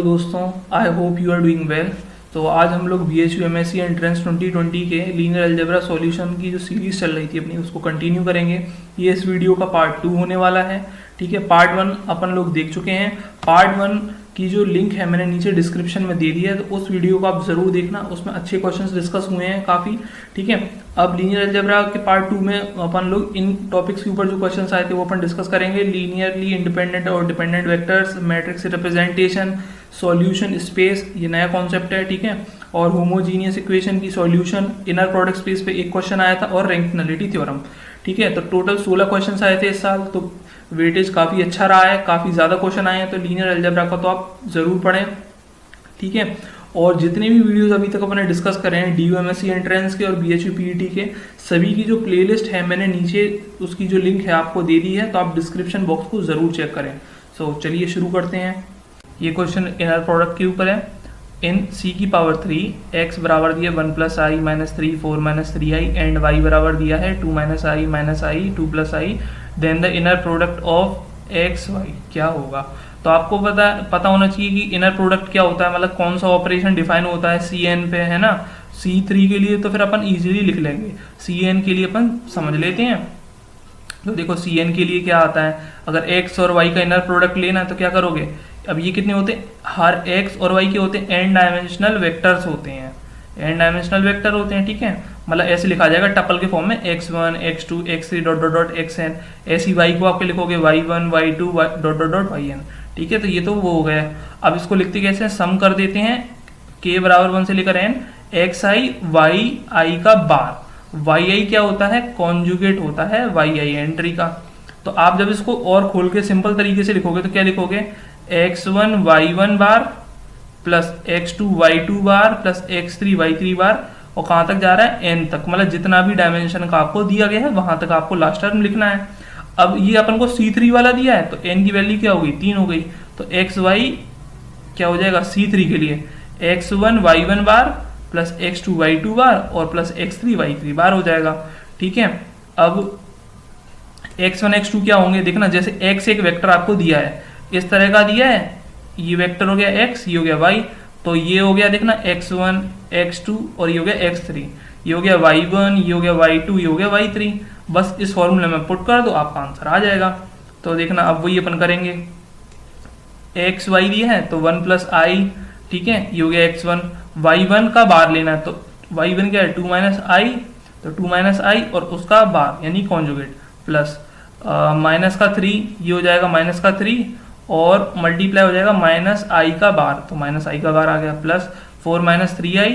दोस्तों, I hope you are doing well. तो आज हम लोग BHU MSc एंट्रेंस 2020 के लीनियर अलजेब्रा सॉल्यूशन की जो सीरीज चल रही थी अपनी, उसको कंटिन्यू करेंगे। ये इस वीडियो का पार्ट 2 होने वाला है। ठीक है, पार्ट 1 अपन लोग देख चुके हैं। पार्ट 1 की जो लिंक है मैंने नीचे डिस्क्रिप्शन में दे दी है, तो उस वीडियो को आप जरूर देखना, उसमें अच्छे क्वेश्चंस डिस्कस हुए हैं काफ़ी। ठीक है, अब लीनियर अलजेब्रा के पार्ट 2 में अपन लोग इन टॉपिक्स के ऊपर जो क्वेश्चंस आए थे वो अपन डिस्कस करेंगे। लीनियरली इंडिपेंडेंट और dependent vectors, matrix representation, solution space, ये नया कॉन्सेप्ट है। ठीक है, और होमोजीनियस इक्वेशन की सॉल्यूशन, इनर प्रोडक्ट स्पेस पे एक क्वेश्चन आया था, और रैंक नलिटी थ्योरम। ठीक है, तो टोटल 16 क्वेश्चन आए थे इस साल, तो वेटेज काफ़ी अच्छा रहा है, काफ़ी ज़्यादा क्वेश्चन आए हैं। तो लीनियर अलजेब्रा का तो आप ज़रूर पढ़ें। ठीक है, और जितने भी वीडियोस अभी तक अपने डिस्कस करे हैं DU MSc एंट्रेंस के और BHU PET के, सभी की जो प्लेलिस्ट है मैंने नीचे उसकी जो लिंक है आपको दे दी है, तो आप डिस्क्रिप्शन बॉक्स को ज़रूर चेक करें। सो चलिए शुरू करते हैं। ये क्वेश्चन इनर प्रोडक्ट के ऊपर है। इन c की पावर 3 x बराबर दिया 1 plus i minus 3 4 minus 3i and y बराबर दिया है 2 minus i 2 plus i, then the inner product of x y क्या होगा। तो आपको पता होना चाहिए कि इनर प्रोडक्ट क्या होता है, मतलब कौन सा ऑपरेशन डिफाइन होता है Cn पे, है ना। C3 के लिए तो फिर अपन इजीली लिख लेंगे, Cn के लिए अपन समझ लेते हैं। तो देखो Cn के लिए क्या आता है, अगर x और y का इनर प्रोडक्ट लेना है तो क्या करोगे। अब ये कितने होते हैं, हर x और y के होते हैं n डायमेंशनल वेक्टर्स होते हैं, n डायमेंशनल वेक्टर होते हैं। ठीक है, मतलब ऐसे लिखा जाएगा टपल के फॉर्म में x1 x2 x3 dot dot dot xn। ऐसी y को आपके लिखोगे y1 y2 dot dot dot yn। ठीक है, तो ये तो वो हो गया। अब इसको लिखते कैसे हैं, सम कर देते हैं k बराबर 1 से लेकर n, xi yi का बार, yi क्या होता है, कॉन्जुगेट होता है yi एंट्री का। तो आप जब इसको और खोल के सिंपल तरीके से लिखोगे तो क्या लिखोगे, x1 y1 बार प्लस x2 y2 बार प्लस x3 y3 बार, और कहाँ तक जा रहा है, n तक, मतलब जितना भी डायमेंशन का आपको दिया गया है वहां तक आपको लास्ट टर्म लिखना है। अब ये अपन को C3 वाला दिया है, तो n की वैल्यू क्या हो गई, 3 हो गई। तो xy क्या हो जाएगा C3 के लिए, x1 y1 बार प्लस x2 y2 बार और प्लस x3 y3 बार हो जाएगा। ठीक है, अब x1 x2 क्या होंगे, देखना जैसे x एक वेक्टर आपको दिया है, इस तरह का दिया है, ये वेक्टर हो गया x, ये हो गया y, तो ये हो गया देखना x1 x2 और ये हो गया x3, ये हो गया y1, ये हो गया y2, ये हो गया y3। बस इस फॉर्मूले में पुट कर दो, आपका आंसर आ जाएगा। तो देखना अब वही अपन करेंगे, x y दिया है तो 1 प्लस आई, ठीक है, ये हो गया x1, y1 का बार लेना है, तो y1 क्या है 2 माइनस आई, तो 2 माइनस आई और उसका बार यानी कॉन्जुगेट, प्लस माइनस का 3, ये हो जाएगा माइनस का 3 और मल्टीप्लाई हो जाएगा माइनस आई का बार, तो माइनस आई का बार आ गया, प्लस 4 माइनस 3i,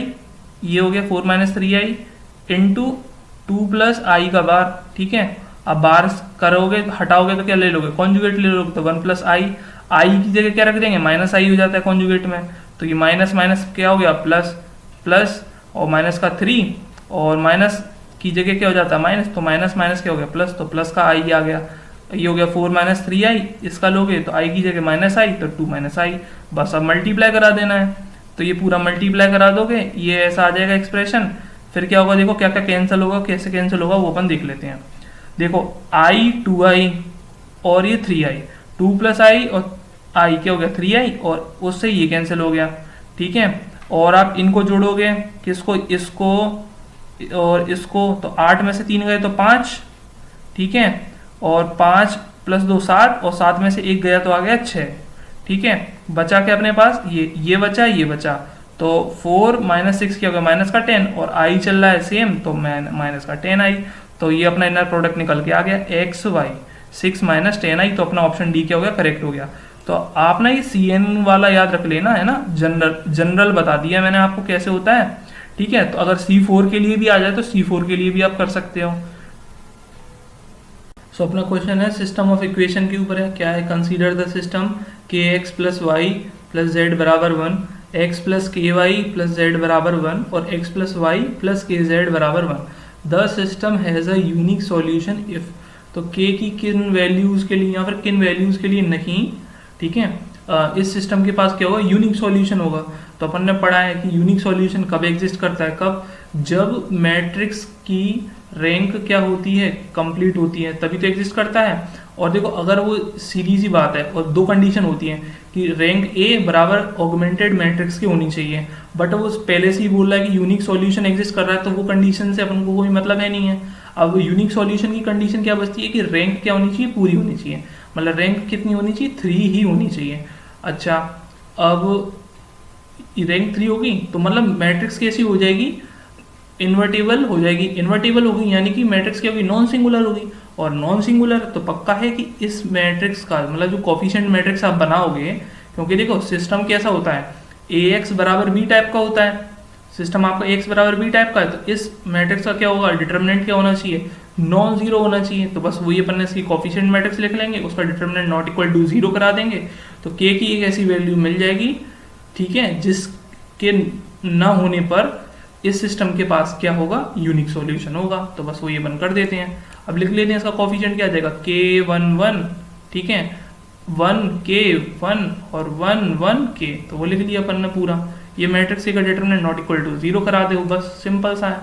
ये हो गया 4 माइनस 3i इंटू 2 प्लस आई का बार। ठीक है, अब बार करोगे हटाओगे तो क्या ले लोगे, कॉन्जुगेट ले लोगे, तो 1 प्लस आई, आई की जगह क्या रख देंगे, माइनस आई हो जाता है कॉन्जुगेट में, तो ये माइनस माइनस क्या हो गया प्लस, प्लस और माइनस का 3 और माइनस की जगह क्या हो जाता है माइनस, तो माइनस माइनस क्या हो गया प्लस, तो प्लस का आई आ गया, ये हो गया 4 माइनस 3i, इसका लोगे तो i की जगह माइनस आई तो 2 माइनस आई, बस अब मल्टीप्लाई करा देना है। तो ये पूरा मल्टीप्लाई करा दोगे, ये ऐसा आ जाएगा एक्सप्रेशन। फिर क्या होगा, देखो क्या क्या कैंसिल होगा, कैसे कैंसिल होगा वो अपन देख लेते हैं। देखो i 2i और ये 3i, 2 प्लस आई और i क्या हो गया 3i और उससे ये कैंसिल हो गया। ठीक है, और आप इनको जोड़ोगे, किसको, इसको और इसको, तो 8 में से 3 गए तो 5, ठीक है, और 5 प्लस 2 7 और 7 में से 1 गया तो आ गया 6। ठीक है, बचा क्या अपने पास, ये बचा, ये बचा, तो 4 माइनस 6 क्या हो गया माइनस का 10 और आई चल रहा है सेम, तो माइनस का 10 आई, तो ये अपना इनर प्रोडक्ट निकल के आ गया एक्स वाई 6 माइनस 10 आई, तो अपना ऑप्शन डी क्या हो गया, करेक्ट हो गया। तो आप ना ये CN वाला याद रख लेना, है ना, जनरल बता दिया मैंने आपको कैसे होता है। ठीक है, तो अगर C4 के लिए भी आ जाए तो C4 के लिए भी आप कर सकते हो। सो अपना क्वेश्चन है सिस्टम ऑफ इक्वेशन के ऊपर है, क्या है, consider the system kx plus y plus z बराबर 1, x plus k y plus z बराबर 1 और x plus y plus k z बराबर 1। The system has a unique solution if, तो k की किन वैल्यूज़ के लिए या फिर किन वैल्यूज़ के लिए नहीं। ठीक है, इस सिस्टम के पास क्या होगा, यूनिक सॉल्यूशन होगा। तो अपन ने पढ़ा है कि यूनिक सॉल्यूशन कब एग्जिस्ट करता है, कब, जब मैट्रिक्स की रैंक क्या होती है, कंप्लीट होती है, तभी तो एग्जिस्ट करता है। और देखो अगर वो सीधी सी बात है और दो कंडीशन होती हैं कि रैंक ए बराबर ऑगमेंटेड मैट्रिक्स की होनी चाहिए, बट वो पहले से ही बोल रहा है कि यूनिक सॉल्यूशन एग्जिस्ट कर रहा है, तो वो कंडीशन से अपन को कोई मतलब है नहीं है। अब यूनिक सॉल्यूशन की कंडीशन क्या बचती है कि रैंक क्या होनी चाहिए, पूरी होनी चाहिए, मतलब रैंक कितनी होनी चाहिए, 3 ही होनी चाहिए। अच्छा, अब रैंक 3 होगी तो मतलब मैट्रिक्स कैसी हो जाएगी, इन्वर्टेबल हो जाएगी। इन्वर्टेबल होगी यानी कि मैट्रिक्स क्या होगी, नॉन सिंगुलर होगी, और नॉन सिंगुलर तो पक्का है कि इस मैट्रिक्स का मतलब जो कोफिशिएंट मैट्रिक्स आप बनाओगे, क्योंकि देखो सिस्टम कैसा होता है, ए एक्स बराबर बी टाइप का होता है, सिस्टम आपका एक्स बराबर बी टाइप का है, तो इस मैट्रिक्स का क्या होगा, डिटर्मिनेंट क्या होना चाहिए, नॉन जीरो होना चाहिए। तो बस वही अपन ने इसकी कोफिशिएंट मैट्रिक्स लिख लेंगे, उसका determinant not equal to zero करा देंगे, तो के की एक ऐसी वैल्यू मिल जाएगी, ठीक है, जिसके ना होने पर इस सिस्टम के पास क्या होगा, यूनिक सॉल्यूशन होगा। तो बस वो ये बन कर देते हैं। अब लिख लेते हैं इसका कोफिशिएंट क्या आ जाएगा, के 1 1, ठीक है, 1 के 1 और 1 1 के, तो वो लिख लिया अपन ने पूरा। ये मैट्रिक्स का determinant not equal to zero करा दे, बस सिंपल सा है,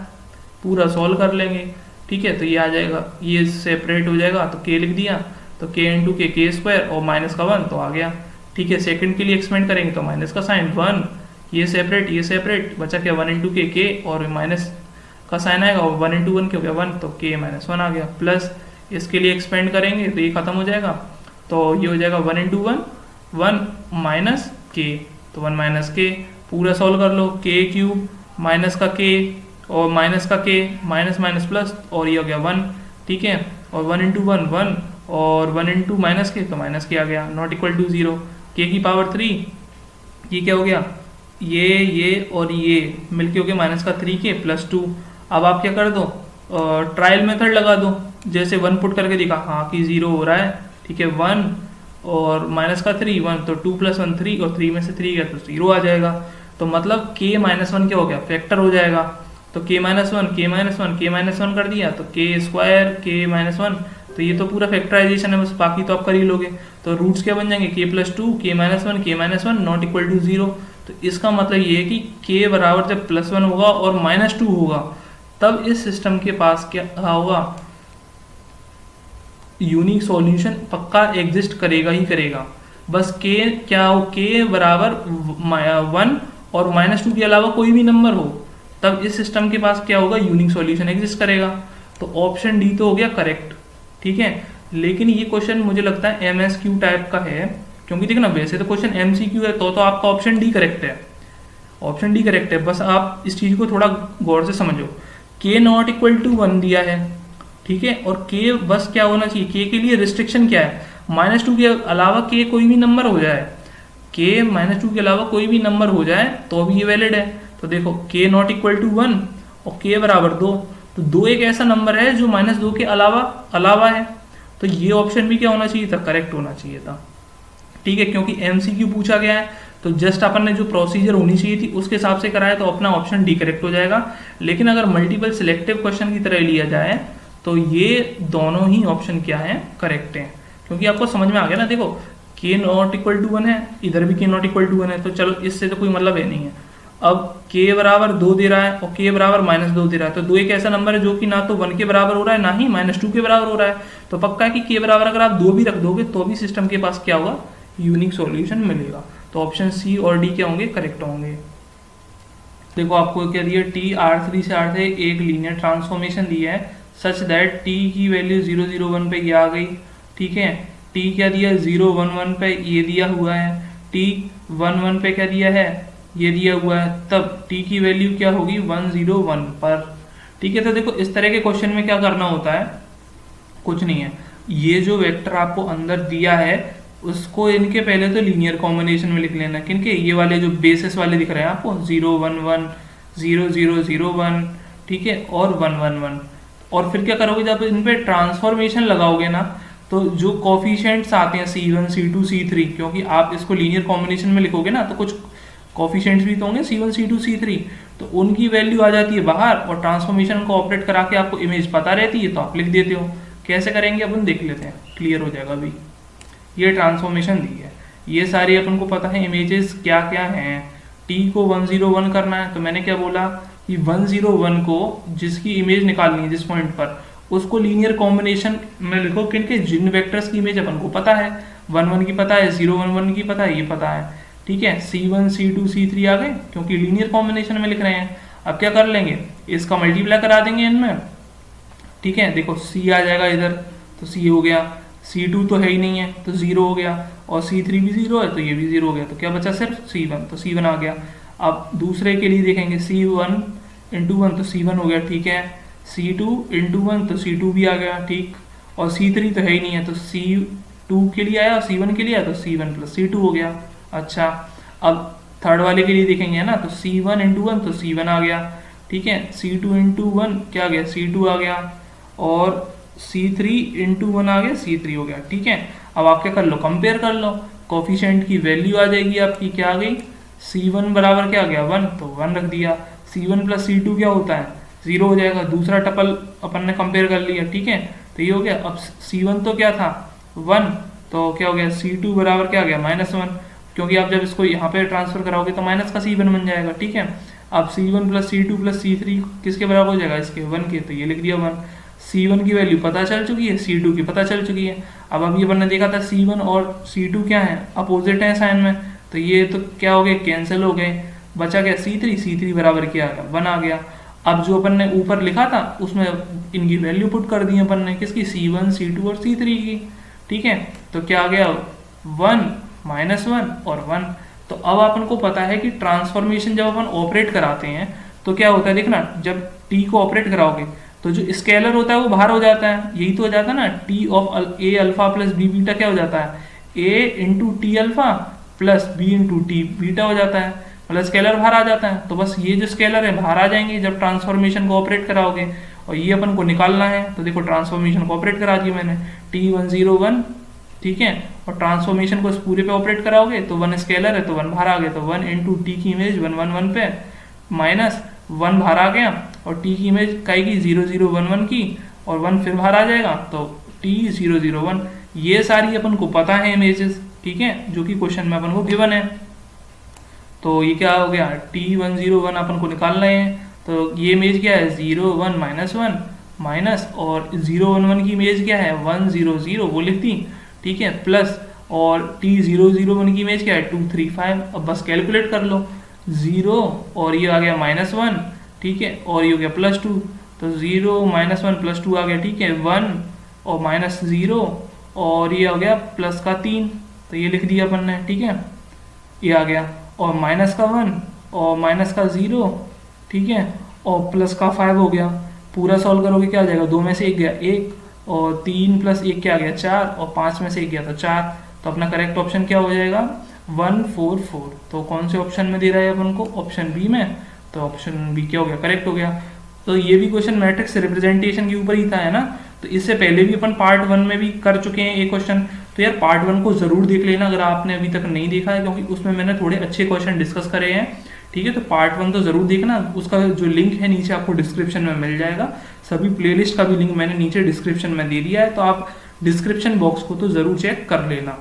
पूरा सॉल्व कर लेंगे, ठीक है। तो ये आ जाएगा, ये सेपरेट हो जाएगा, तो के लिख दिया, तो के इंटू के स्क्वायर और माइनस का 1 तो आ गया, ठीक है। सेकंड के लिए एक्सपेंड करेंगे तो माइनस का साइन 1, ये सेपरेट बचा क्या, 1 इंटू के और माइनस का साइन आएगा, और 1 इंटू 1 क्या हो गया 1, तो के माइनस 1 आ गया, प्लस इसके लिए एक्सपेंड करेंगे तो ये खत्म हो जाएगा, तो ये हो जाएगा 1 इंटू 1 1 माइनस के, तो 1 माइनस के, पूरा सॉल्व कर लो, के क्यूब माइनस का के और माइनस का के, माइनस माइनस प्लस, और ये हो गया 1, ठीक है, और 1 इंटू 1 1 और 1 इंटू माइनस के, तो माइनस के आ गया, नॉट इक्वल टू 0, के की पावर 3, ये क्या हो गया, ये और ये मिलके हो गया माइनस का 3 के प्लस 2। अब आप क्या कर दो, ट्रायल मेथड लगा दो, जैसे 1 पुट करके दिखा, हाँ कि 0 हो रहा है, ठीक है, 1 और माइनस का 3 1, तो 2 प्लस 1 3, और 3 में से 3 गया तो 0 आ जाएगा। तो मतलब k माइनस 1 क्या हो गया, फैक्टर हो जाएगा, तो k minus 1 k minus 1 k minus 1 कर दिया, तो k स्क्वायर k माइनस 1, तो ये तो पूरा फैक्टराइजेशन है, बस बाकी तो आप कर ही लोगे। तो रूट्स क्या बन जाएंगे, k plus 2 k minus 1 not equal to 0। तो इसका मतलब ये है कि k बराबर जब प्लस 1 होगा और माइनस 2 होगा, तब इस सिस्टम के पास क्या होगा, यूनिक सॉल्यूशन पक्का एग्जिस्ट करेगा ही करेगा। बस k क्या हो, k बराबर 1 और माइनस 2 के अलावा कोई भी नंबर हो, तब इस सिस्टम के पास क्या होगा, यूनिक सॉल्यूशन एग्जिस्ट करेगा। तो ऑप्शन डी तो हो गया करेक्ट, ठीक है। लेकिन ये क्वेश्चन मुझे लगता है एमएसक्यू टाइप का है, क्योंकि देखना वैसे तो क्वेश्चन एमसीक्यू है, तो आपका ऑप्शन डी करेक्ट है, ऑप्शन डी करेक्ट है। बस आप इस चीज को थोड़ा गौर से समझो, के नॉट इक्वल टू 1 दिया है, ठीक है, और के बस क्या होना चाहिए, के के लिए रिस्ट्रिक्शन क्या है, माइनस 2 के अलावा के कोई भी नंबर हो जाए, के माइनस 2 के अलावा कोई भी नंबर हो जाए तो भी ये वैलिड है। तो देखो के नॉट इक्वल टू 1 और के बराबर 2, तो 2 एक ऐसा नंबर है जो माइनस 2 के अलावा है, तो ये ऑप्शन भी क्या होना चाहिए था, करेक्ट होना चाहिए था, ठीक है। क्योंकि एमसीक्यू पूछा गया है, तो जस्ट अपन ने जो प्रोसीजर होनी चाहिए थी उसके हिसाब से कराया, तो अपना ऑप्शन डी करेक्ट हो जाएगा। लेकिन अगर मल्टीपल सिलेक्टिव क्वेश्चन की तरह लिया जाए तो ये दोनों ही ऑप्शन क्या है, करेक्ट है, क्योंकि आपको समझ में आ गया ना। देखो के नॉट इक्वल टू 1 है, इधर भी के नॉट इक्वल टू 1 है, तो चलो इससे तो कोई मतलब है नहीं है। अब के बराबर 2 दे रहा है और के बराबर माइनस 2 दे रहा है, तो 2 एक ऐसा नंबर है जो कि ना तो 1 के बराबर हो रहा है ना ही माइनस 2 के बराबर हो रहा है, तो पक्का है कि के बराबर अगर आप 2 भी रख दोगे तो भी सिस्टम के पास क्या होगा, यूनिक सॉल्यूशन मिलेगा। तो ऑप्शन सी और डी क्या होंगे, करेक्ट होंगे। देखो आपको क्या दिया, टी R3 से R3 एक लीनियर ट्रांसफॉर्मेशन दिया है सच दैट टी की वैल्यू 0 0 1 पे ये आ गई, ठीक है। टी क्या दिया, 0 1 1 पे ये दिया हुआ है, टी 1 1 पे क्या दिया है, ये दिया हुआ है, तब टी की वैल्यू क्या होगी 1 0 1 पर, ठीक है। तो देखो इस तरह के क्वेश्चन में क्या करना होता है, कुछ नहीं है, ये जो वेक्टर आपको अंदर दिया है उसको इनके पहले तो लीनियर कॉम्बिनेशन में लिख लेना, किनके, ये वाले जो बेसिस वाले दिख रहे हैं आपको 0 1 1 0 0 0 1, ठीक है, और 1 1 1, और फिर क्या करोगे, जब इन पे ट्रांसफॉर्मेशन लगाओगे ना, तो जो कॉफिशिएंट्स आते हैं C1 C2 C3, क्योंकि आप इसको लीनियर कॉम्बिनेशन में लिखोगे ना, तो कुछ कॉफिशिएंट्स भी तो होंगे C1 C2 C3, तो उनकी वैल्यू आ जाती है बाहर, और ट्रांसफॉर्मेशन को ऑपरेट करा के आपको इमेज पता रहती है, तो आप लिख देते हो। कैसे करेंगे अपन देख लेते हैं, क्लियर हो जाएगा अभी। ये ट्रांसफॉर्मेशन दी है, ये सारी अपन को पता है इमेजेस क्या क्या हैं। टी को 1 0 1 करना है, तो मैंने क्या बोला कि 1 0 1 को जिसकी इमेज निकालनी है जिस पॉइंट पर, उसको लीनियर कॉम्बिनेशन में लिखो किनके, जिन वेक्टर्स की इमेज अपन को पता है, 1 1 की पता है, 0 1 1 की पता है, ये पता है, ठीक है। C1 C2 C3 आ गए क्योंकि लीनियर कॉम्बिनेशन में लिख रहे हैं। अब क्या कर लेंगे, इसका मल्टीप्लाई करा देंगे इनमें, ठीक है। देखो C आ जाएगा इधर तो C हो गया, C2 तो है ही नहीं है तो 0 हो गया, और C3 भी 0 है तो ये भी 0 हो गया, तो क्या बचा सिर्फ C1, तो C1 आ गया। अब दूसरे के लिए देखेंगे, C1 इंटू 1 तो C1 हो गया, ठीक है। C2 इंटू 1 तो C2 भी आ गया, ठीक। और C3 तो है ही नहीं है तो C2 के लिए आया और C1 के लिए आया तो C1 प्लस C2 हो गया। अच्छा, अब थर्ड वाले के लिए देखेंगे, है ना, तो C1 इंटू 1 तो C1 आ गया, ठीक है। C2 इंटू 1 क्या आ गया, C2 आ गया, और C3 इंटू 1 आ गया, C3 हो गया, ठीक है। अब आप क्या कर लो, कंपेयर कर लो, कोफिशिएंट की वैल्यू आ जाएगी आपकी, क्या आ गई, C1 बराबर क्या आ गया 1, तो 1 रख दिया। C1 प्लस C2 क्या होता है, 0 हो जाएगा। दूसरा टपल अपन ने कंपेयर कर लिया, ठीक है, तो ये हो गया। अब C1 तो क्या था 1, तो क्या हो गया, C2 बराबर क्या आ गया -1, क्योंकि आप जब इसको यहाँ पे ट्रांसफर कराओगे तो माइनस का C1 बन जाएगा, ठीक है। अब C1 plus C2 plus C3 किसके बराबर हो जाएगा, इसके 1 के, तो ये लिख दिया 1। C1 की वैल्यू पता चल चुकी है, C2 की पता चल चुकी है। अब अभी अपन ने देखा था C1 और C2 क्या है, अपोजिट है साइन में, तो ये तो क्या हो गए, कैंसिल हो गए, बचा गया C3 बराबर क्या आ गया, 1 आ गया। अब जो अपन ने ऊपर लिखा था उसमें इनकी वैल्यू पुट कर दी अपन ने, किसकी, C1 C2 और C3 की, ठीक है। तो क्या आ गया 1 -1 और 1। तो अब अपन को पता है कि ट्रांसफॉर्मेशन जब अपन ऑपरेट कराते हैं तो क्या होता है, देखना, जब t को ऑपरेट कराओगे तो जो स्केलर होता है वो बाहर हो जाता है, यही तो हो जाता है ना, t of a alpha plus b beta क्या हो जाता है, a into T alpha plus b into T beta हो जाता है, मतलब स्केलर बाहर आ जाता है। तो बस ये जो स्केलर है बाहर आ जाएंगे जब ट्रांसफॉर्मेशन को ऑपरेट कराओगे, और ये अपन को निकालना है। तो देखो ट्रांसफॉर्मेशन को ऑपरेट करा दिया मैंने, T101, ठीक है, और ट्रांसफॉर्मेशन को इस पूरे पे ऑपरेट कराओगे तो 1 स्केलर है तो 1 बाहर आ गया, तो 1 इंटू टी की इमेज 1 1 1 पे माइनस 1 बाहर आ गया, और टी की इमेज काएगी 0 0 1 1 की, और 1 फिर बाहर आ जाएगा, तो T 0 0 1। ये सारी अपन को पता है इमेजेस, ठीक है, जो कि क्वेश्चन में अपन को गिवन है। तो ये क्या हो गया, T101 अपन को निकाल रहे हैं, तो ये इमेज क्या है 0 1 -1 माइनस, और 0 1 1 की इमेज क्या है 1 0 0, वो लिख दी, ठीक है, प्लस, और T0 0 1 की इमेज क्या है 2 3 5। अब बस कैलकुलेट कर लो, 0 और ये आ गया -1, ठीक है, और ये हो गया +2, तो 0 -1 +2 आ गया, ठीक है, 1 और -0, और ये आ गया प्लस का 3, तो ये लिख दिया अपन ने, ठीक है, ये आ गया, और माइनस का 1 और माइनस का 0, ठीक है, और प्लस का 5 हो गया। पूरा सॉल्व करोगे क्या आ जाएगा, 2 में से 1 गया 1, और 3 + 1 क्या आ गया 4, और 5 में से 1 गया तो 4। तो अपना करेक्ट ऑप्शन क्या हो जाएगा 1 4 4। तो कौन से ऑप्शन में दे रहा है अपन को, ऑप्शन बी में, तो ऑप्शन बी क्या हो गया, करेक्ट हो गया। तो ये भी क्वेश्चन मैट्रिक्स रिप्रेजेंटेशन के ऊपर ही था, है ना। तो इससे पहले भी अपन पार्ट 1 में भी कर चुके हैं एक क्वेश्चन, तो यार पार्ट 1 को जरूर देख लेना अगर आपने अभी तक नहीं देखा है, क्योंकि उसमें मैंने थोड़े अच्छे क्वेश्चन डिस्कस करे हैं, ठीक है। तो पार्ट 1 तो जरूर देखना, उसका जो लिंक है नीचे आपको डिस्क्रिप्शन में मिल जाएगा, सभी प्लेलिस्ट का भी लिंक मैंने नीचे डिस्क्रिप्शन में दे दिया है, तो आप डिस्क्रिप्शन बॉक्स को तो जरूर चेक कर लेना।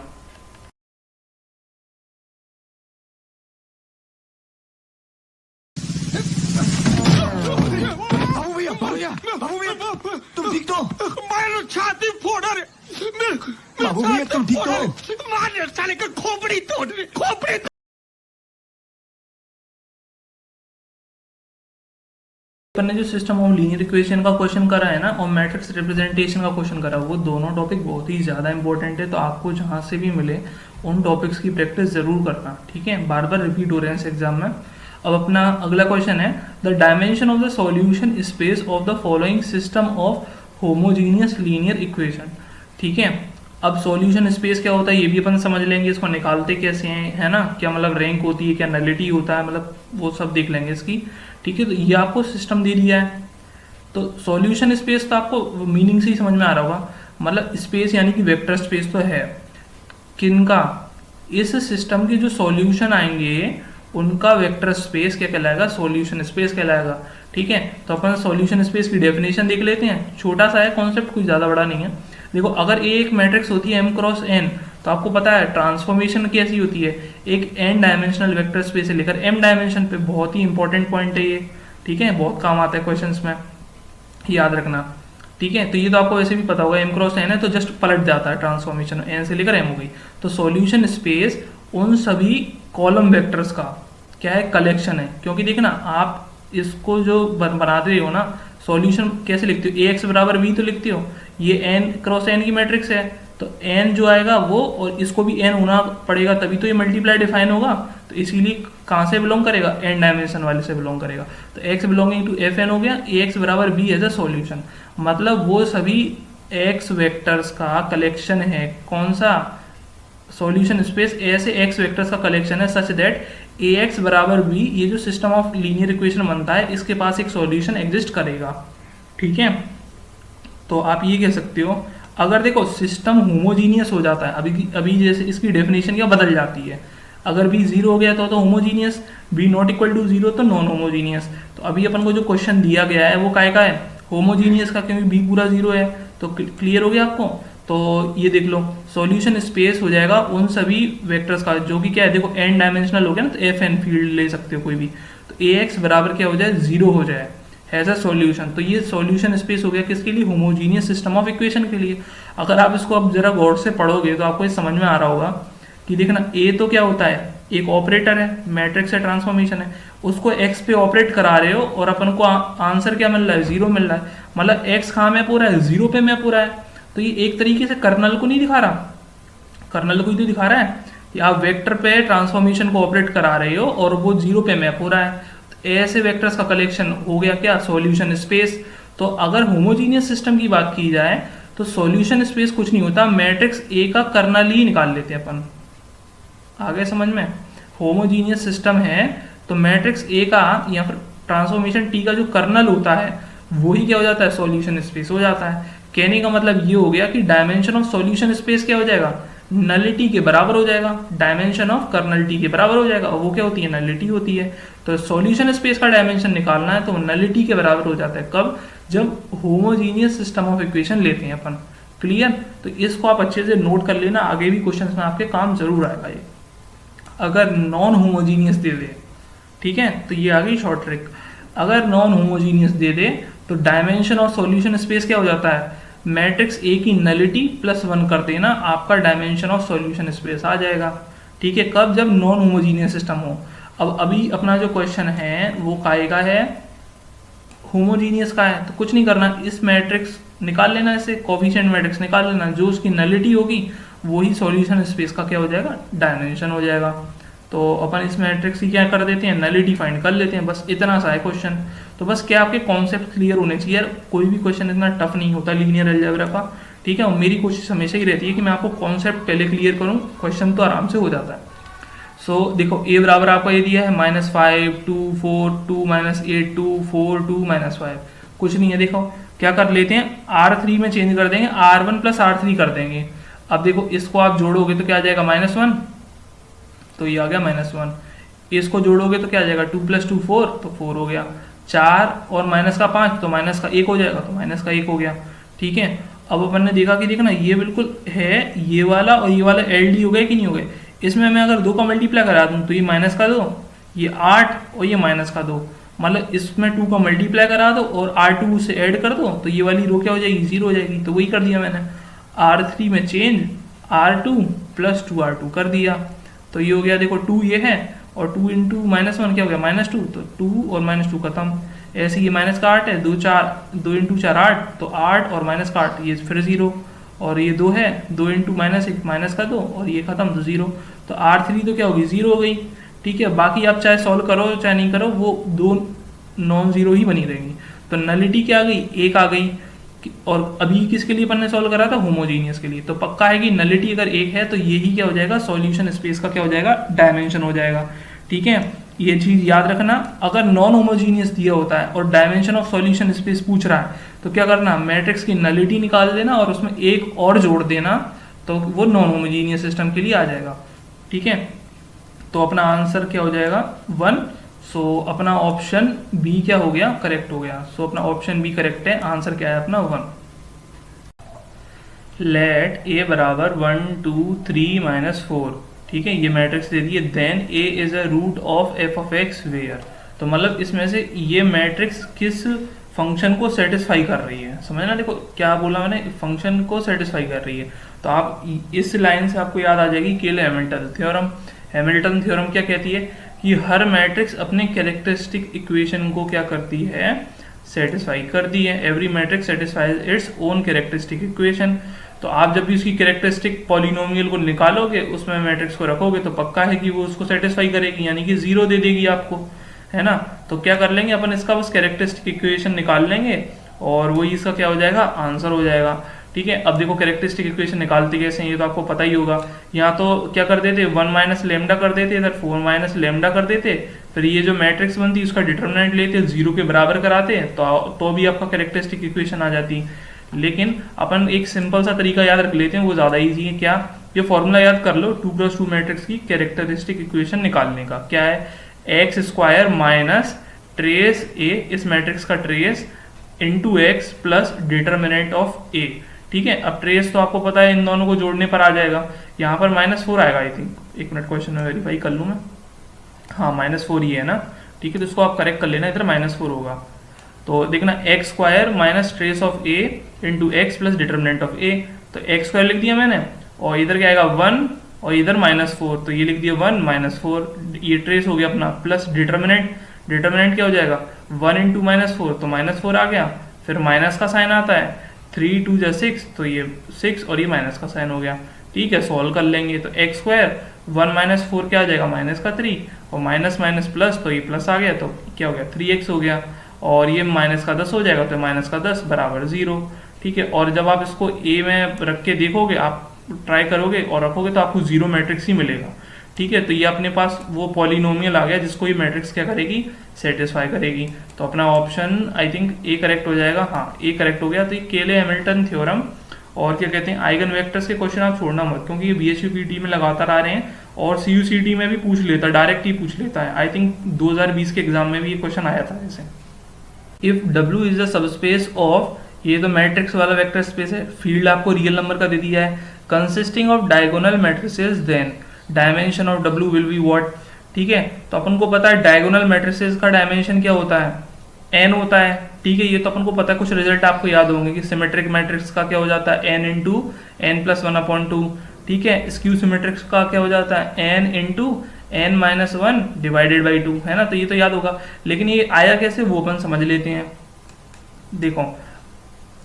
बाबू भैया तुम ठीक तो? मारो छाती फोड़ रे। बाबू भैया तुम ठीक तो? मार साले का खोपड़ी तोड़, खोपड़ी। अपन ने जो सिस्टम ऑफ लीनियर इक्वेशन का क्वेश्चन करा है ना, और मैट्रिक्स रिप्रेजेंटेशन का क्वेश्चन करा, वो दोनों टॉपिक बहुत ही ज़्यादा इंपॉर्टेंट है। तो आपको जहाँ से भी मिले उन टॉपिक्स की प्रैक्टिस जरूर करना, ठीक है, बार बार रिपीट हो रहे हैं एग्जाम में। अब अपना अगला क्वेश्चन है, the dimension of the solution space of the following system of homogeneous linear equation, ठीक है। अब सॉल्यूशन स्पेस क्या होता है ये भी अपन समझ लेंगे, इसको निकालते कैसे हैं, है ना, क्या मतलब रैंक होती है, क्या नलिटी होता है, मतलब वो सब देख लेंगे इसकी, ठीक है। तो ये आपको सिस्टम दे दिया है, तो सॉल्यूशन स्पेस तो आपको मीनिंग से ही समझ में आ रहा होगा, मतलब स्पेस यानी कि वेक्टर स्पेस तो है किनका, इस सिस्टम के जो सॉल्यूशन आएंगे उनका वेक्टर स्पेस क्या कहलाएगा, सॉल्यूशन स्पेस कहलाएगा, ठीक है। तो अपन सॉल्यूशन स्पेस की डेफिनेशन देख लेते हैं, छोटा सा है कॉन्सेप्ट, कोई ज़्यादा बड़ा नहीं है। देखो अगर एक मैट्रिक्स होती है m क्रॉस n, तो आपको पता है ट्रांसफॉर्मेशन कैसी होती है, एक n डायमेंशनल वेक्टर स्पेस से लेकर m डायमेंशन पे, बहुत ही इंपॉर्टेंट पॉइंट है ये, ठीक है, बहुत काम आता है क्वेश्चंस में, याद रखना, ठीक है, तो ये तो आपको वैसे भी पता होगा, m क्रॉस n है तो जस्ट पलट जाता है ट्रांसफॉर्मेशन, n से लेकर m हो गई। तो सॉल्यूशन स्पेस उन सभी कॉलम वेक्टर्स का क्या है, कलेक्शन है। क्योंकि देखना आप इसको जो बनाते रहे हो ना, सॉल्यूशन कैसे लिखते हो, ax बराबर b तो लिखते हो, ये n क्रॉस n की मैट्रिक्स है, तो n जो आएगा वो, और इसको भी n होना पड़ेगा तभी तो ये मल्टीप्लाई डिफाइन होगा, तो इसीलिए कहाँ से बिलोंग करेगा, n डायमेंशन वाले से बिलोंग करेगा। तो x बिलोंगिंग टू fn हो गया, ax बराबर b एज अ सॉल्यूशन, मतलब वो सभी x वेक्टर्स का कलेक्शन है। कौन सा, सॉल्यूशन स्पेस ऐसे x वेक्टर्स का कलेक्शन है सच दैट ax बराबर b, ये जो सिस्टम ऑफ लीनियर इक्वेशन बनता है इसके पास एक सॉल्यूशन एग्जिस्ट करेगा। ठीक है, तो आप ये कह सकते हो, अगर देखो सिस्टम होमोजीनियस हो जाता है, अभी जैसे इसकी डेफिनेशन क्या बदल जाती है, अगर b जीरो हो गया तो homogeneous, b not equal to zero तो नॉन होमोजीनियस। तो अभी अपन को जो क्वेश्चन दिया गया है वो काय का है, होमोजीनियस का, क्योंकि b पूरा जीरो है। तो क्लियर हो गया आपको, तो ये देख लो सॉल्यूशन स्पेस हो जाएगा उन सभी वेक्टर्स का जो कि क्या है, देखो n डायमेंशनल हो गया ना, तो fn फील्ड ले सकते हो कोई भी, तो ax बराबर क्या हो जाए, जीरो हो जाए एज अ सॉल्यूशन। तो ये सॉल्यूशन स्पेस हो गया किसके लिए, होमोजीनियस सिस्टम ऑफ इक्वेशन के लिए। अगर आप इसको अब जरा गौर से पढ़ोगे तो आपको ये समझ में आ रहा होगा कि देखना a तो क्या होता है, एक ऑपरेटर है, मैट्रिक्स है, ट्रांसफॉर्मेशन है, उसको x पे ऑपरेट करा रहे हो और अपन को आंसर क्या मिल रहा है, जीरो मिल रहा है, मतलब x कहाँ मैप हो रहा है, जीरो पे मैप हो रहा है। तो ये एक तरीके से कर्नल को नहीं दिखा रहा, कर्नल को ही तो दिखा रहा है कि आप वेक्टर पे ट्रांसफॉर्मेशन को ऑपरेट करा रहे हो और वो जीरो पे मैप हो रहा है। तो ऐसे वेक्टर्स का कलेक्शन हो गया क्या, सॉल्यूशन स्पेस। तो अगर होमोजीनियस सिस्टम की बात की जाए तो सॉल्यूशन स्पेस कुछ नहीं होता, मैट्रिक्स ए का कर्नल ही निकाल लेते हैं अपन। आगे समझ में, होमोजीनियस सिस्टम है तो मैट्रिक्स ए का या फिर ट्रांसफॉर्मेशन टी का जो कर्नल होता है वही क्या हो जाता है, सॉल्यूशन स्पेस हो जाता है। कहने का मतलब ये हो गया कि डायमेंशन ऑफ सॉल्यूशन स्पेस क्या हो जाएगा, नलिटी के बराबर हो जाएगा, डायमेंशन ऑफ कर्नल टी के बराबर हो जाएगा, और वो क्या होती है, नलिटी होती है। तो सॉल्यूशन स्पेस का डायमेंशन निकालना है तो नलिटी के बराबर हो जाता है, कब, जब होमोजीनियस सिस्टम ऑफ इक्वेशन लेते हैं अपन। क्लियर, तो इसको आप अच्छे से नोट कर लेना, आगे भी क्वेश्चन में आपके काम जरूर आएगा ये। अगर नॉन होमोजीनियस दे दे, ठीक है, तो ये आ गई शॉर्ट ट्रिक। अगर नॉन होमोजीनियस दे दे तो डायमेंशन ऑफ सॉल्यूशन स्पेस क्या हो जाता है, मैट्रिक्स ए की नलिटी प्लस 1 कर देना, आपका डायमेंशन ऑफ सॉल्यूशन स्पेस आ जाएगा। ठीक है, कब, जब नॉन होमोजीनियस सिस्टम हो। अब अभी अपना जो क्वेश्चन है वो काय का है, होमोजीनियस का है, तो कुछ नहीं करना, इस मैट्रिक्स निकाल लेना, इसे कोफिशिएंट मैट्रिक्स निकाल लेना, जो उसकी नलिटी होगी वही सॉल्यूशन स्पेस का क्या हो जाएगा, डायमेंशन हो जाएगा। तो अपन इस मैट्रिक्स की क्या कर देते हैं, नलिटी फाइंड कर लेते हैं, बस इतना सा है क्वेश्चन। तो बस क्या आपके कॉन्सेप्ट क्लियर होने चाहिए यार, कोई भी क्वेश्चन इतना टफ नहीं होता लीनियर अलजेब्रा का। ठीक है, और मेरी कोशिश हमेशा ही रहती है कि मैं आपको कॉन्सेप्ट पहले क्लियर करूँ, क्वेश्चन तो आराम से हो जाता है। सो देखो ए बराबर आपका ये दिया है -5 2 4 2 -8 2 4 2 -5, कुछ नहीं है। देखो क्या कर लेते हैं, R3 में चेंज कर देंगे, R1 + R3 कर देंगे। अब देखो इसको आप जोड़ोगे तो क्या आ जाएगा, -1, तो ये आ गया -1। इसको जोड़ोगे तो क्या आ जाएगा, 2 + 2 4, तो 4 हो गया। 4 और -5 तो -1 हो जाएगा, तो -1 हो गया। ठीक है, अब अपन ने देखा कि देखना ये बिल्कुल है, ये वाला और ये वाला LD हो गए कि नहीं हो गए। इसमें मैं अगर 2 का मल्टीप्लाई करा दूं तो ये -2, ये 8 और ये -2, मतलब इसमें 2 का मल्टीप्लाई करा दो और R2 से ऐड कर दो तो ये वाली रो क्या हो जाएगी, 0 हो जाएगी। तो वही कर दिया मैंने, R3 में चेंज, R2 + 2R2 कर दिया, तो ये हो गया। देखो 2 ये है और 2 × -1 क्या हो गया, -2, तो 2 और -2 खत्म। ऐसे ये माइनस का 8 है, 2 × 4 8, तो 8 और -8 ये फिर 0, और ये 2 है, 2 × -1 -2 और ये खत्म, तो 0। तो R3 तो क्या होगी, 0 हो गई। ठीक है, बाकी आप चाहे सॉल्व करो चाहे नहीं करो, वो 2 नॉन जीरो ही बनी रहेंगी। तो नलिटी क्या आ गई, 1 आ गई। और अभी किसके लिए अपन ने सॉल्व करा था, होमोजीनियस के लिए। तो पक्का है कि नलिटी अगर 1 है तो यही क्या हो जाएगा, सॉल्यूशन स्पेस का क्या हो जाएगा, डायमेंशन हो जाएगा। ठीक है, ये चीज याद रखना। अगर नॉन होमोजीनियस दिया होता है और डायमेंशन ऑफ सॉल्यूशन स्पेस पूछ रहा है तो क्या करना, मैट्रिक्स की नलिटी निकाल देना और उसमें 1 और जोड़ देना, तो वो नॉन होमोजीनियस सिस्टम के लिए आ जाएगा। ठीक है, तो अपना आंसर क्या हो जाएगा, 1। सो अपना ऑप्शन बी क्या हो गया, करेक्ट हो गया। सो अपना ऑप्शन बी करेक्ट है, आंसर क्या है अपना 1। लेट ए बराबर 1 2 3 -4, ठीक है, ये मैट्रिक्स दे दी है। Then A is a root of f(x) where, तो मतलब इसमें से ये मैट्रिक्स किस फंक्शन को सेटिस्फाई कर रही है। समझना, देखो क्या बोला मैंने, फंक्शन को सेटिस्फाई कर रही है। तो आप इस लाइन से आपको याद आ जाएगी केले हैमिल्टन थ्योरम। हैमिल्टन थ्योरम क्या कहती है कि हर मैट्रिक्स अपने कैरेक्टरिस्टिक इक्वेशन को क्या करती है, सेटिस्फाई करती है। Every matrix satisfies its own characteristic equation. तो आप जब भी उसकी कैरेक्टरिस्टिक पॉलिनोमियल को निकालोगे, उसमें मैट्रिक्स को रखोगे, तो पक्का है कि वो उसको सेटिस्फाई करेगी, यानी कि 0 दे देगी आपको, है ना। तो क्या कर लेंगे अपन, इसका बस कैरेक्टरिस्टिक इक्वेशन निकाल लेंगे और वही इसका क्या हो जाएगा, आंसर हो जाएगा। ठीक है, अब देखो कैरेक्टरिस्टिक इक्वेशन निकालते कैसे हैं ये तो आपको पता ही होगा। यहाँ तो क्या कर देते, 1 माइनस लेमडा कर देते, इधर 4 माइनस लेमडा कर देते, फिर ये जो मैट्रिक्स बनती उसका डिटरमिनेंट लेते, 0 के बराबर कराते, तो भी आपका कैरेक्टरिस्टिक इक्वेशन आ जाती। लेकिन अपन एक सिंपल सा तरीका याद रख लेते हैं, वो ज़्यादा ईजी है। क्या, ये फॉर्मूला याद कर लो 2x2 मैट्रिक्स की कैरेक्टरिस्टिक इक्वेशन निकालने का। क्या है, x square minus trace A, इस मैट्रिक्स का trace, into x plus determinant of A. ठीक है, अब ट्रेस तो आपको पता है इन दोनों को जोड़ने पर आ जाएगा, यहाँ पर -4 आएगा आई थिंक। एक मिनट, क्वेश्चन में वेरीफाई कर लूँ मैं। हाँ, -4 ही है ना। ठीक है, तो इसको आप करेक्ट कर लेना, इधर -4 होगा। तो देखना, x square minus trace of A into x plus determinant of A. तो एक्स स्क्वायर लिख दिया मैंने, और इधर क्या आएगा 1 और इधर -4, तो ये लिख दिया 1 -4, ये ट्रेस हो गया अपना, प्लस डिटरमिनेंट। डिटरमिनेंट क्या हो जाएगा, 1 इंटू -4, तो -4 आ गया, फिर माइनस का साइन आता है, 3 2 जा 6, तो ये 6 और ये माइनस का साइन हो गया। ठीक है, सॉल्व कर लेंगे, तो एक्स स्क्वायर 1 माइनस 4 क्या आ जाएगा, -3, और माइनस माइनस प्लस, तो ये प्लस आ गया, तो क्या हो गया 3x हो गया, और ये -10 हो जाएगा, तो -10 बराबर 0। ठीक है, और जब आप इसको ए में रख के देखोगे, आप ट्राई करोगे और रखोगे, तो आपको 0 मैट्रिक्स ही मिलेगा। ठीक है, तो ये अपने पास वो पॉलिनोमियल आ गया जिसको ये मैट्रिक्स क्या करेगी, सेटिस्फाई करेगी। तो अपना option I think A correct हो जाएगा। हाँ, ए करेक्ट हो गया। तो ये केले हैमिल्टन थ्योरम और क्या कहते हैं, आइगन वेक्टर्स के क्वेश्चन आप छोड़ना मत, क्योंकि ये बीएचयूपीटी में लगातार आ रहे हैं और सीयूसीटी में भी पूछ लेता है, डायरेक्ट ही पूछ लेता है। आई थिंक 2020 के एग्जाम में भी ये क्वेश्चन आया था ऐसे। If W is the subspace of, ये तो मैट्रिक्स वाला वेक्टर स्पेस है, फील्ड आपको रियल नंबर का दे दिया है, consisting of diagonal matrices, then dimension of W will be what. ठीक है, तो अपन को पता है डायगोनल मैट्रिसेस का डायमेंशन क्या होता है, n होता है। ठीक है, ये तो अपन को पता है, कुछ रिजल्ट आपको याद होंगे कि सिमेट्रिक मैट्रिक्स का क्या हो जाता है, n इंटू n प्लस 1/2। ठीक है, स्क्यू सिमेट्रिक्स का क्या हो जाता है, n into n minus 1 divided by 2, है ना। तो ये तो याद होगा, लेकिन ये आया कैसे वो अपन समझ लेते हैं। देखो,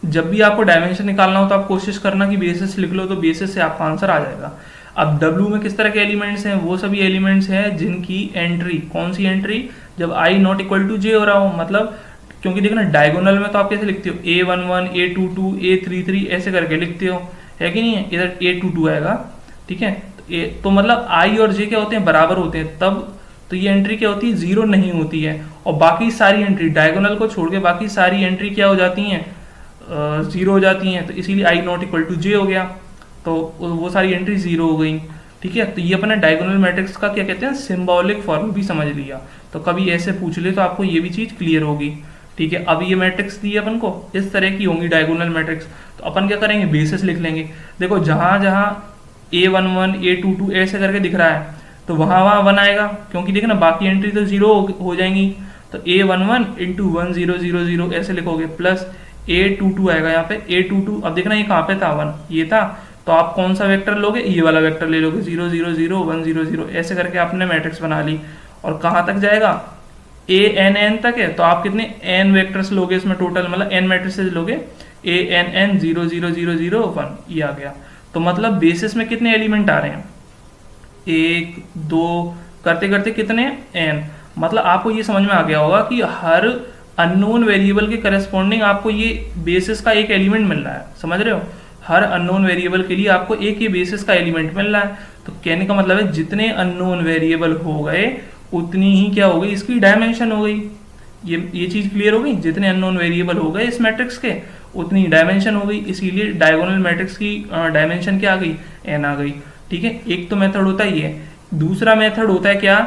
जब भी आपको डायमेंशन निकालना हो तो आप कोशिश करना कि बेसिस लिख लो, तो बेसिस से आपका आंसर आ जाएगा। अब W में किस तरह के एलिमेंट्स हैं, वो सभी एलिमेंट्स हैं जिनकी एंट्री, कौन सी एंट्री, जब I not equal to J हो रहा हो, मतलब क्योंकि देखना डायगोनल में तो आप कैसे लिखते हो, A11 A22 A33 ऐसे करके लिखते हो, है कि नहीं है, इधर A22 आएगा। ठीक है, तो मतलब I और J क्या होते हैं, बराबर होते हैं, तब तो ये एंट्री क्या होती है, 0 नहीं होती है, और बाकी सारी एंट्री डायगोनल को छोड़ के बाकी सारी एंट्री क्या हो जाती हैं, 0 हो जाती हैं। तो इसीलिए I not equal to J हो गया, तो वो सारी एंट्री 0 हो गई। ठीक है, तो ये अपने डायगोनल मैट्रिक्स का क्या कहते हैं, सिंबॉलिक फॉर्म भी समझ लिया। तो कभी ऐसे पूछ ले तो आपको ये भी चीज़ क्लियर होगी। ठीक है, अब ये मैट्रिक्स दी है अपन को, इस तरह की होंगी डायगोनल मैट्रिक्स, तो अपन क्या करेंगे, बेसिस लिख लेंगे। देखो, जहाँ जहाँ A11 A22 ऐसे करके दिख रहा है, तो वहाँ वहाँ 1 आएगा, क्योंकि देखना बाकी एंट्री तो 0 हो जाएंगी। तो A11 इंटू 1 0 0 0 ऐसे लिखोगे, प्लस A22 आएगा यहाँ पे, A22, अब देखना ये कहाँ पे था, 1 ये था, तो आप कौन सा वेक्टर लोगे, ये वाला वेक्टर ले लोगे, 0 0 0 1 0 0 ऐसे करके आपने मैट्रिक्स बना ली। और कहाँ तक जाएगा, AN तक है, तो आप कितने n वेक्टर्स लोगे इसमें टोटल, मतलब n मैट्रिसेस लोगे, AN 0 0 0 0 1, ये आ गया। तो मतलब बेसिस में कितने एलिमेंट आ रहे हैं, 1 2 करते करते कितने n, मतलब आपको ये समझ में आ गया होगा कि हर अननोन वेरिएबल के करस्पॉन्डिंग आपको ये बेसिस का एक एलिमेंट मिल रहा है, समझ रहे हो, हर अननोन वेरिएबल के लिए आपको एक ही बेसिस का एलिमेंट मिल रहा है। तो कहने का मतलब है जितने अननोन वेरिएबल हो गए उतनी ही क्या हो गई, इसकी डायमेंशन हो गई। ये चीज क्लियर हो गई, जितने अननोन वेरिएबल हो गए इस मैट्रिक्स के उतनी डायमेंशन हो गई, इसीलिए डायगोनल मैट्रिक्स की डायमेंशन क्या आ गई, n आ गई। ठीक है, एक तो मेथड होता है ये। दूसरा मेथड होता है क्या,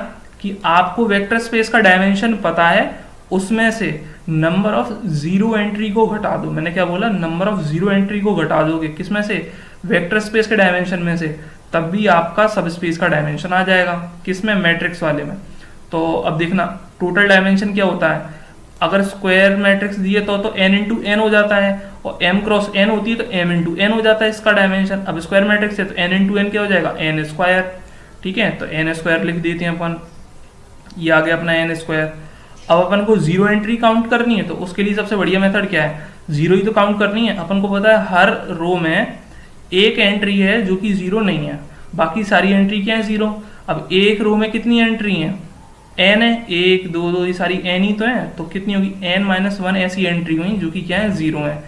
कि आपको वेक्टर स्पेस का डायमेंशन पता है, उसमें से नंबर ऑफ 0 एंट्री को घटा दो। मैंने क्या बोला, नंबर ऑफ 0 एंट्री को घटा दोगे, किसमें से, वेक्टर स्पेस के डायमेंशन में से, तब भी आपका सब स्पेस का डायमेंशन आ जाएगा, किसमें, मैट्रिक्स वाले में। तो अब देखना टोटल डायमेंशन क्या होता है, अगर स्क्वायर मैट्रिक्स दिए तो n इंटू एन हो जाता है, और m क्रॉस n होती है तो m इंटू एन हो जाता है इसका डायमेंशन। अब स्क्वायर मैट्रिक्स है तो n इंटू एन क्या हो जाएगा, n स्क्वायर। ठीक है, तो n स्क्वायर लिख देते हैं अपन, ये आ गया अपना n स्क्वायर। अब अपन को जीरो एंट्री काउंट करनी है, तो उसके लिए सबसे बढ़िया मेथड क्या है, जीरो ही तो काउंट करनी है। अपन को पता है हर रो में एक एंट्री है जो कि जीरो नहीं है, बाकी सारी एंट्री क्या है, जीरो। अब एक रो में कितनी एंट्री है, n है, एक दो दो, ये सारी n ही तो है, तो कितनी होगी n माइनस वन ऐसी एंट्री हुई जो कि क्या है, जीरो है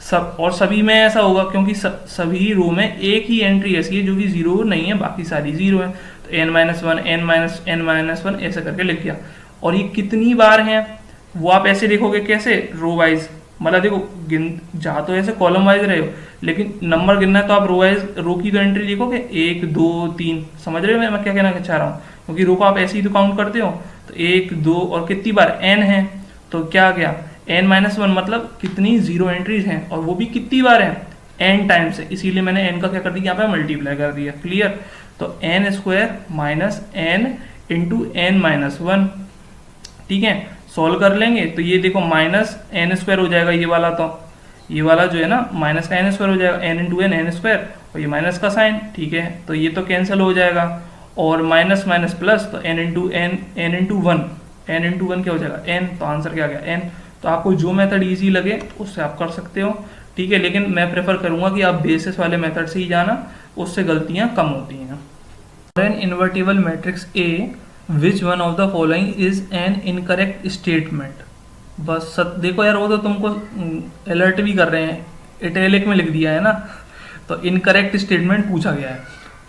सब। और सभी में ऐसा होगा क्योंकि सभी रो में एक ही एंट्री ऐसी है जो कि जीरो नहीं है, बाकी सारी जीरो है। तो n minus one n minus one ऐसे करके लिख गया। और ये कितनी बार हैं वो आप ऐसे देखोगे, कैसे, रो वाइज। मतलब देखो गिन, जहाँ तो ऐसे कॉलम वाइज रहे हो, लेकिन नंबर गिनना है तो आप रो वाइज, रो की तो एंट्री देखोगे 1 2 3। समझ रहे हो मैं क्या कहना चाह रहा हूँ, क्योंकि रो को आप ऐसे ही तो काउंट करते हो। तो 1 2 और कितनी बार n है, तो क्या गया n माइनस वन, मतलब कितनी जीरो एंट्रीज हैं, और वो भी कितनी बार है, n टाइम्स है। इसीलिए मैंने n का क्या कर दिया, यहाँ पे मल्टीप्लाई कर दिया। क्लियर, तो n square minus n into n minus one. ठीक है, सॉल्व कर लेंगे तो ये देखो माइनस एन स्क्वायर हो जाएगा, ये वाला, तो ये वाला जो है ना माइनस का एन स्क्वायर हो जाएगा, एन इंटू एन स्क्वायर, और ये माइनस का साइन। ठीक है, तो ये तो कैंसिल हो जाएगा, और माइनस माइनस प्लस, तो n into one, n into one क्या हो जाएगा, एन। तो आंसर क्या आ गया, एन। तो आपको जो मेथड ईजी लगे उससे आप कर सकते हो। ठीक है, लेकिन मैं प्रेफर करूंगा कि आप बेसिस वाले मेथड से ही जाना, उससे गलतियां कम होती हैं। An invertible matrix A which one of the following is an incorrect statement. बस देखो यार, वो तो तुमको अलर्ट भी कर रहे हैं, इटैलिक में लिख दिया है ना, तो इनकरेक्ट स्टेटमेंट पूछा गया है।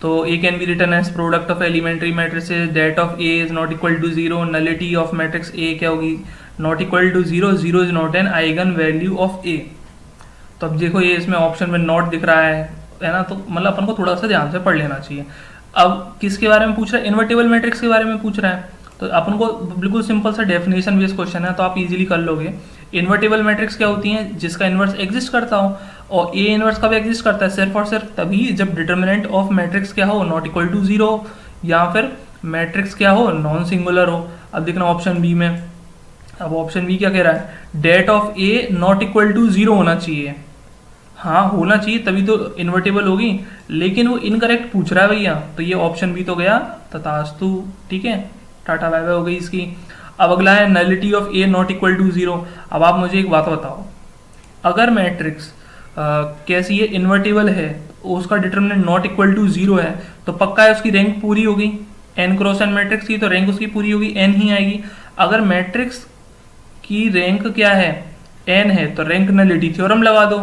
तो A can be written as product of elementary matrices det of A is not equal to zero, nullity of matrix A क्या होगी, not equal to zero, zero is not an eigen value of A. तो अब देखो ये इसमें option में not दिख रहा है ना, तो मतलब अपन को थोड़ा सा ध्यान से पढ़ लेना चाहिए। अब किसके बारे में पूछ रहा है, इन्वर्टिबल मैट्रिक्स के बारे में पूछ रहा है, तो अपन को बिल्कुल सिंपल सा डेफिनेशन बेस्ड क्वेश्चन है, तो आप इजीली कर लोगे। इन्वर्टिबल मैट्रिक्स क्या होती हैं, जिसका इन्वर्स एग्जिस्ट करता हो, और ए इन्वर्स का भी एग्जिस्ट करता है सिर्फ और सिर्फ तभी जब डिटर्मिनेंट ऑफ मैट्रिक्स क्या हो, नॉट इक्वल टू जीरो, या फिर मैट्रिक्स क्या हो, नॉन सिंगुलर हो। अब देखना ऑप्शन बी में, अब ऑप्शन बी क्या कह रहा है, det of A not equal to zero होना चाहिए। हाँ होना चाहिए, तभी तो इन्वर्टिबल होगी, लेकिन वो इनकरेक्ट पूछ रहा है भैया, तो ये ऑप्शन बी तो गया तथास्तु। ठीक है, टाटा बाय बाय हो गई इसकी। अब अगला है nullity of A not equal to zero. अब आप मुझे एक बात बताओ, अगर मैट्रिक्स कैसी है, इन्वर्टिबल है, उसका determinant not equal to zero है, तो पक्का है उसकी रैंक पूरी होगी। एन क्रॉस एन मैट्रिक्स की तो रैंक उसकी पूरी होगी, एन ही आएगी। अगर मैट्रिक्स की रैंक क्या है, एन है, तो रैंक नलिटी थ्योरम लगा दो,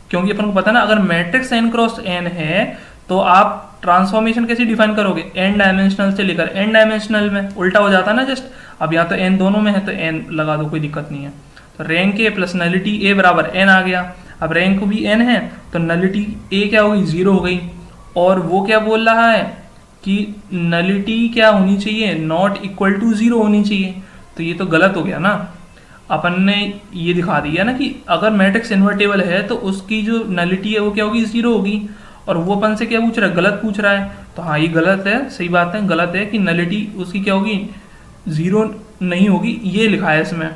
क्योंकि अपन को पता है ना, अगर मैट्रिक्स एन क्रॉस एन है तो आप ट्रांसफॉर्मेशन कैसे डिफाइन करोगे, एन डायमेंशनल से लेकर एन डायमेंशनल में, उल्टा हो जाता है ना जस्ट। अब यहाँ तो एन दोनों में है तो एन लगा दो, कोई दिक्कत नहीं है। तो रैंक ए प्लस नलिटी ए बराबर एन आ गया। अब रैंक भी एन है तो नलिटी ए क्या होगी, जीरो हो गई। और वो क्या बोल रहा है कि नलिटी क्या होनी चाहिए, नॉट इक्वल टू जीरो होनी चाहिए, तो ये तो गलत हो गया ना। अपन ने ये दिखा दिया ना कि अगर मैट्रिक्स इन्वर्टेबल है तो उसकी जो नलिटी है वो क्या होगी, जीरो होगी। और वो अपन से क्या पूछ रहा है, गलत पूछ रहा है, तो हाँ ये गलत है, सही बात है, गलत है कि नलिटी उसकी क्या होगी, जीरो नहीं होगी, ये लिखा है इसमें,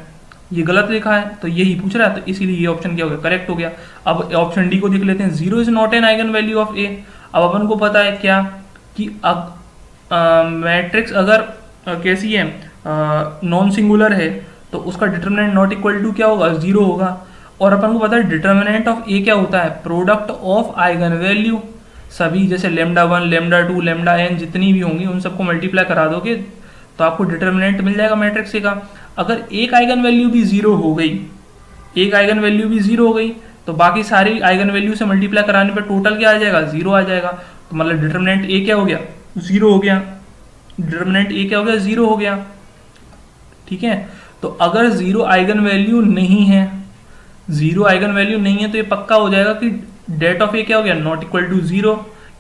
ये गलत लिखा है, तो यही पूछ रहा है, तो इसीलिए ये ऑप्शन क्या हो गया, करेक्ट हो गया। अब ऑप्शन डी को देख लेते हैं, zero is not an eigen value of A. अब अपन को पता है क्या कि मैट्रिक्स अगर कैसी है, नॉन सिंगुलर है, तो उसका डिटरमिनेंट नॉट इक्वल टू क्या होगा, जीरो होगा। और अपन को पता है डिटरमिनेंट ऑफ ए क्या होता है, प्रोडक्ट ऑफ आइगन वैल्यू, सभी जैसे lambda one, lambda two, lambda n जितनी भी होंगी उन सबको मल्टीप्लाई करा दोगे तो आपको डिटरमिनेंट मिल जाएगा मैट्रिक्स ए का। अगर एक आइगन वैल्यू भी जीरो हो गई, एक आइगन वैल्यू भी जीरो हो गई, तो बाकी सारी आइगन वैल्यू से मल्टीप्लाई कराने पर टोटल क्या आ जाएगा, जीरो आ जाएगा। तो मतलब डिटरमिनेंट ए क्या हो गया, जीरो हो गया, डिटरमिनेंट ए क्या हो गया, जीरो हो गया। ठीक है, तो अगर जीरो आइगन वैल्यू नहीं है, जीरो आइगन वैल्यू नहीं है, तो ये पक्का हो जाएगा कि डेट ऑफ ए क्या हो गया, नॉट इक्वल टू जीरो,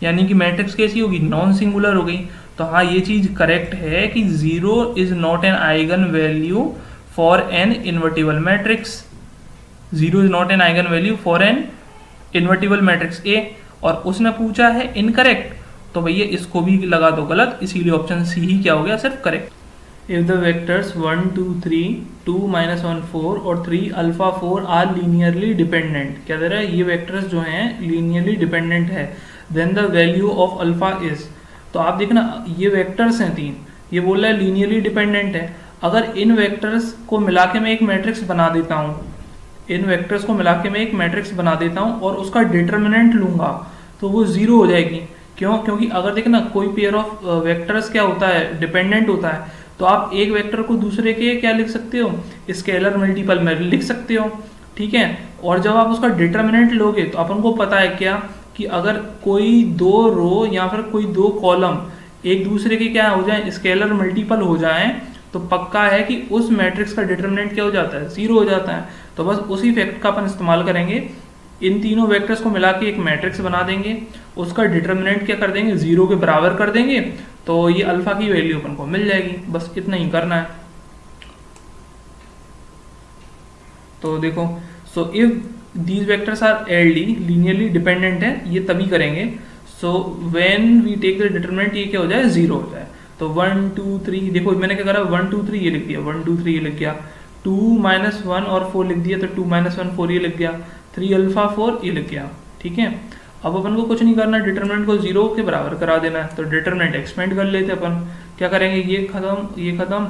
यानी कि मैट्रिक्स कैसी होगी, नॉन सिंगुलर हो गई। तो हाँ ये चीज करेक्ट है कि zero is not an eigen value for an invertible matrix, zero is not an eigen value for an invertible matrix A. और उसने पूछा है इनकरेक्ट, तो भैया इसको भी लगा दो गलत, इसीलिए ऑप्शन सी ही क्या हो गया, सिर्फ करेक्ट। इफ द वेक्टर्स 1 2 3 2 -1 4 और 3 अल्फा 4 आर लीनियरली डिपेंडेंट, क्या दे रहा है, ये वेक्टर्स जो हैं लीनियरली डिपेंडेंट है, then the value of alpha is. तो आप देखना ये वेक्टर्स हैं तीन, ये बोल रहा है लीनियरली डिपेंडेंट है। अगर इन वेक्टर्स को मिला के मैं एक मैट्रिक्स बना देता हूँ, इन वेक्टर्स को मिला के मैं एक मैट्रिक्स बना देता हूँ और उसका डिटर्मिनेंट लूंगा तो वो जीरो हो जाएगी। क्यों? क्योंकि अगर देखना कोई पेयर ऑफ वेक्टर्स क्या होता है, डिपेंडेंट होता है, तो आप एक वेक्टर को दूसरे के क्या लिख सकते हो, स्केलर मल्टीपल में लिख सकते हो, ठीक है। और जब आप उसका डिटर्मिनेंट लोगे तो अपन को पता है क्या कि अगर कोई दो रो या फिर कोई दो कॉलम एक दूसरे के क्या हो जाए, स्केलर मल्टीपल हो जाए, तो पक्का है कि उस मैट्रिक्स का डिटर्मिनेंट क्या हो जाता है, जीरो हो जाता है। तो बस उसी फैक्ट का अपन इस्तेमाल करेंगे, इन तीनों वेक्टर्स को मिला के एक मैट्रिक्स बना देंगे, उसका डिटर्मिनेंट क्या कर देंगे, जीरो के बराबर कर देंगे, तो ये अल्फा की वैल्यू अपन को मिल जाएगी। बस इतना ही करना है। तो देखो, so if these vectors are LD linearly dependent है, ये तभी करेंगे। So when we take the determinant, ये क्या हो जाए, जीरो हो जाए। तो 1 2 3, देखो मैंने क्या करा, 1 2 3 ये लिख दिया, 1 2 3 ये लिख गया, 2 -1 और 4 लिख दिया, तो 2 -1 4 ये लिख गया, 3 अल्फा 4 ये लिख गया, ठीक है। अब अपन को कुछ नहीं करना, डिटरमिनेंट को जीरो के बराबर करा देना है। तो डिटरमिनेंट एक्सपेंड कर लेते अपन, क्या करेंगे, ये खत्म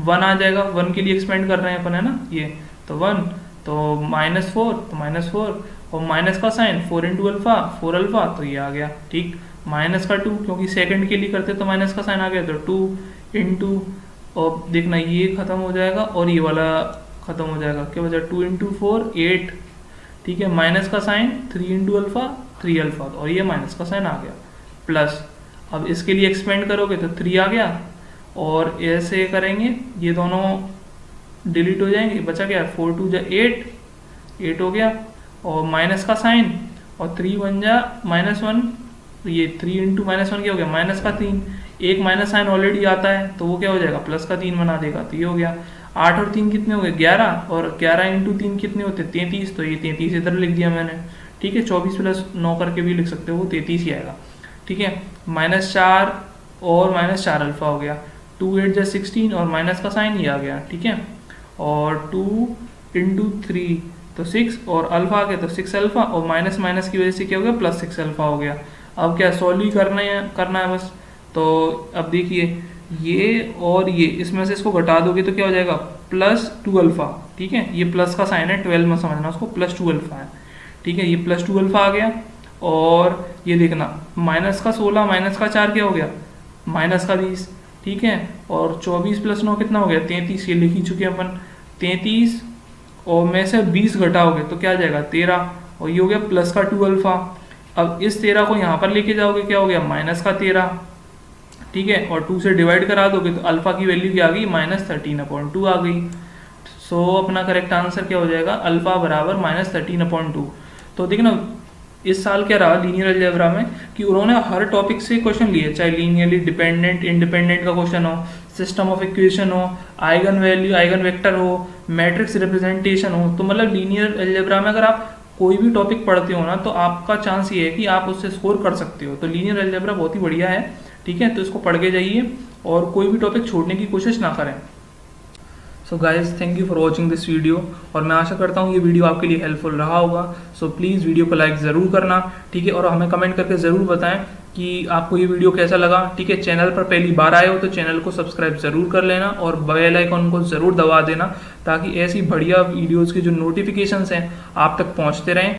1 आ जाएगा, 1 के लिए एक्सपेंड कर रहे हैं अपन, है ना, ये तो 1, तो -4 तो -4 और माइनस का साइन 4 × अल्फा 4 अल्फा, तो ये आ गया, ठीक। माइनस का 2, क्योंकि सेकंड के लिए करते तो माइनस का साइन आ गया, तो 2 × और देखना ये खत्म हो जाएगा और ये वाला खत्म हो जाएगा, क्या बचा, 2 × 4 8, ठीक है। माइनस का साइन 3 × अल्फा 3 अल्फा, और ये माइनस का साइन आ गया, प्लस। अब इसके लिए एक्सपेंड करोगे तो 3 आ गया, और ऐसे करेंगे ये दोनों डिलीट हो जाएंगे, बचा क्या, 4 2 जा 8 हो गया, और माइनस का साइन और 3 1 जा -1, ये 3 × -1 क्या हो गया, माइनस का 3, एक माइनस साइन ऑलरेडी आता है तो वो क्या हो जाएगा, प्लस का 3 बना देगा, तो ये हो गया। 8 और 3 कितने हो गए, 11, और 11 × 3 कितने होते, 33, तो ये 33 इधर लिख दिया मैंने, ठीक है। 24 + 9 करके भी लिख सकते हो, वो 33 ही आएगा, ठीक है। -4 और -4 अल्फा हो गया, 2 8 जा 16 और माइनस का साइन ये आ गया, ठीक है। और 2 × 3 तो 6 और अल्फा आ गया, तो 6 अल्फा, और माइनस माइनस की वजह से क्या हो गया, +6 अल्फा हो गया। अब क्या सॉल्व ही करना है बस। तो अब देखिए ये और ये, इसमें से इसको घटा दोगे तो क्या हो जाएगा, +2 अल्फा, ठीक है। ये प्लस का साइन है, 12 में समझना उसको, +2 अल्फा है, ठीक है। ये +2 अल्फा आ गया, और ये देखना माइनस का 16 माइनस का 4 क्या हो गया, माइनस का 20, ठीक है। और 24 + 9 कितना हो गया, 33, ये लिख ही चुके हैं अपन, 33, और में से 20 घटाओगे तो क्या आ जाएगा, 13, और ये हो गया प्लस का 2 अल्फा। अब इस 13 को यहाँ पर लेके जाओगे, क्या हो गया, माइनस का 13, ठीक है। और 2 से डिवाइड करा दोगे तो अल्फा की वैल्यू क्या आ गई, -13/2 आ गई। सो अपना करेक्ट आंसर क्या हो जाएगा, अल्फा बराबर -13/2। तो देखना इस साल क्या रहा लीनियर अलजेब्रा में कि उन्होंने हर टॉपिक से क्वेश्चन लिए, चाहे लीनियरली डिपेंडेंट इंडिपेंडेंट का क्वेश्चन हो, सिस्टम ऑफ इक्वेशन हो, आइगन वैल्यू आइगन वेक्टर हो, मैट्रिक्स रिप्रेजेंटेशन हो। तो मतलब लीनियर अलजेब्रा में अगर आप कोई भी टॉपिक पढ़ते हो ना, तो आपका चांस ये है कि आप उससे स्कोर कर सकते हो। तो लीनियर अलजेब्रा बहुत ही बढ़िया है, ठीक है। तो इसको पढ़ के जाइए और कोई भी टॉपिक छोड़ने की कोशिश ना करें। So guys, thank you for watching this video, और मैं आशा करता हूँ ये वीडियो आपके लिए हेल्पफुल रहा होगा। सो प्लीज़ वीडियो को लाइक ज़रूर करना, ठीक है। और हमें कमेंट करके ज़रूर बताएं कि आपको ये वीडियो कैसा लगा, ठीक है। चैनल पर पहली बार आए हो तो चैनल को सब्सक्राइब ज़रूर कर लेना, और बेल आइकन को ज़रूर दबा देना, ताकि ऐसी बढ़िया वीडियोज़ की जो नोटिफिकेशंस हैं आप तक पहुँचते रहें।